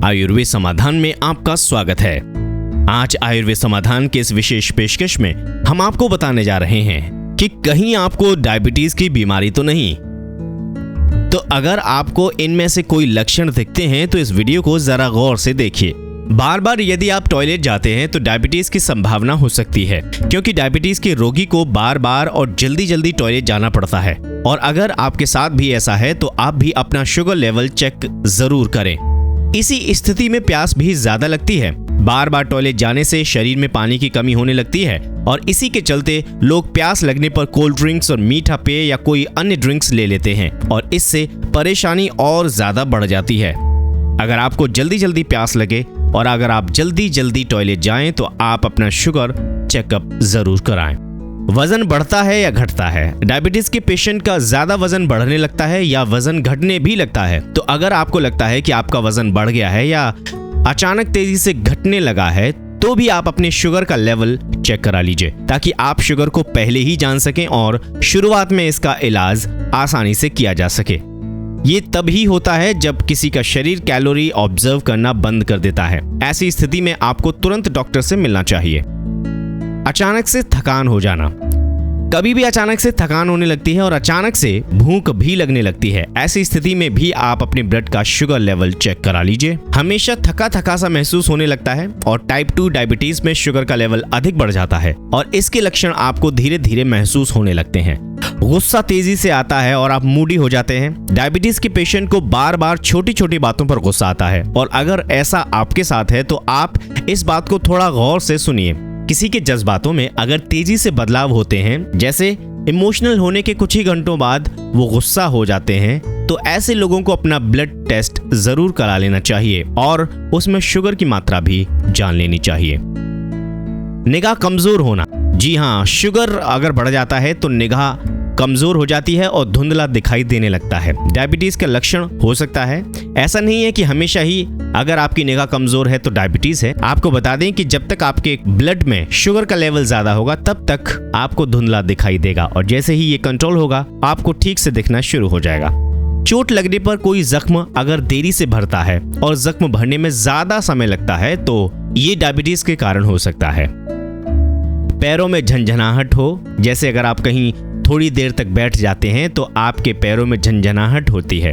आयुर्वेद समाधान में आपका स्वागत है। आज आयुर्वेद समाधान के इस विशेष पेशकश में हम आपको बताने जा रहे हैं कि कहीं आपको डायबिटीज की बीमारी तो नहीं। तो अगर आपको इनमें से कोई लक्षण दिखते हैं तो इस वीडियो को जरा गौर से देखिए। बार बार यदि आप टॉयलेट जाते हैं तो डायबिटीज की संभावना हो सकती है, क्योंकि डायबिटीज के रोगी को बार बार और जल्दी जल्दी टॉयलेट जाना पड़ता है। और अगर आपके साथ भी ऐसा है तो आप भी अपना शुगर लेवल चेक जरूर करें। इसी स्थिति में प्यास भी ज्यादा लगती है। बार बार टॉयलेट जाने से शरीर में पानी की कमी होने लगती है और इसी के चलते लोग प्यास लगने पर कोल्ड ड्रिंक्स और मीठा पेय या कोई अन्य ड्रिंक्स ले लेते हैं और इससे परेशानी और ज्यादा बढ़ जाती है। अगर आपको जल्दी जल्दी प्यास लगे और अगर आप जल्दी जल्दी टॉयलेट जाएं तो आप अपना शुगर चेकअप जरूर कराएं। वजन बढ़ता है या घटता है? डायबिटीज के पेशेंट का ज्यादा वजन बढ़ने लगता है या वजन घटने भी लगता है। तो अगर आपको लगता है कि आपका वजन बढ़ गया है या अचानक तेजी से घटने लगा है तो भी आप अपने शुगर का लेवल चेक करा लीजिए, ताकि आप शुगर को पहले ही जान सकें और शुरुआत में इसका इलाज आसानी से किया जा सके। ये तभी होता है जब किसी का शरीर कैलोरी ऑब्जर्व करना बंद कर देता है। ऐसी स्थिति में आपको तुरंत डॉक्टर से मिलना चाहिए। अचानक से थकान हो जाना। कभी भी अचानक से थकान होने लगती है और अचानक से भूख भी लगने लगती है। ऐसी स्थिति में भी आप अपने ब्लड का शुगर लेवल चेक करा लीजिए। हमेशा थका थका सा महसूस होने लगता है और टाइप 2 डायबिटीज में शुगर का लेवल अधिक बढ़ जाता है और इसके लक्षण आपको धीरे धीरे महसूस होने लगते हैं। गुस्सा तेजी से आता है और आप मूडी हो जाते हैं। डायबिटीज के पेशेंट को बार बार छोटी छोटी बातों पर गुस्सा आता है और अगर ऐसा आपके साथ है तो आप इस बात को थोड़ा गौर से सुनिए। किसी के जज्बातों में अगर तेजी से बदलाव होते हैं, जैसे इमोशनल होने के कुछ ही घंटों बाद वो गुस्सा हो जाते हैं, तो ऐसे लोगों को अपना ब्लड टेस्ट जरूर करा लेना चाहिए और उसमें शुगर की मात्रा भी जान लेनी चाहिए। निगाह कमजोर होना। जी हाँ, शुगर अगर बढ़ जाता है तो निगाह कमजोर हो जाती है और धुंधला दिखाई देने लगता है। डायबिटीज का लक्षण हो सकता है। ऐसा नहीं है कि हमेशा ही अगर आपकी निगाह कमजोर है तो डायबिटीज है। आपको बता दें कि जब तक आपके ब्लड में शुगर का लेवल ज्यादा होगा तब तक आपको धुंधला दिखाई देगा और जैसे ही ये कंट्रोल होगा आपको ठीक से दिखना शुरू हो जाएगा। चोट लगने पर कोई जख्म अगर देरी से भरता है और जख्म भरने में ज्यादा समय लगता है तो ये डायबिटीज के कारण हो सकता है। पैरों में झंझनाहट हो, जैसे अगर आप कहीं थोड़ी देर तक बैठ जाते हैं तो आपके पैरों में झंझनाहट होती है,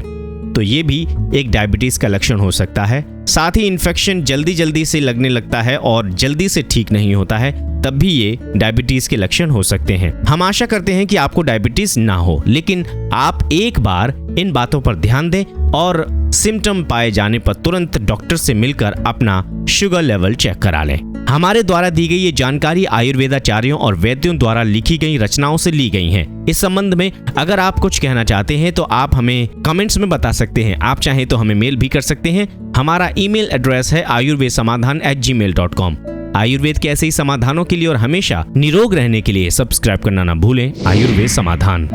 तो ये भी एक डायबिटीज का लक्षण हो सकता है। साथ ही इन्फेक्शन जल्दी जल्दी से लगने लगता है और जल्दी से ठीक नहीं होता है, तब भी ये डायबिटीज के लक्षण हो सकते हैं। हम आशा करते हैं कि आपको डायबिटीज ना हो, लेकिन आप एक बार इन बातों पर ध्यान दें और सिम्टम पाए जाने पर तुरंत डॉक्टर से मिलकर अपना शुगर लेवल चेक करा लें। हमारे द्वारा दी गई ये जानकारी आयुर्वेदाचार्यों और वैद्यों द्वारा लिखी गई रचनाओं से ली गई हैं। इस संबंध में अगर आप कुछ कहना चाहते हैं तो आप हमें कमेंट्स में बता सकते हैं। आप चाहें तो हमें मेल भी कर सकते हैं। हमारा ईमेल एड्रेस है ayurvedsamadhan@gmail.com। आयुर्वेद के ऐसे ही समाधानों के लिए और हमेशा निरोग रहने के लिए सब्सक्राइब करना ना भूलें। आयुर्वेद समाधान।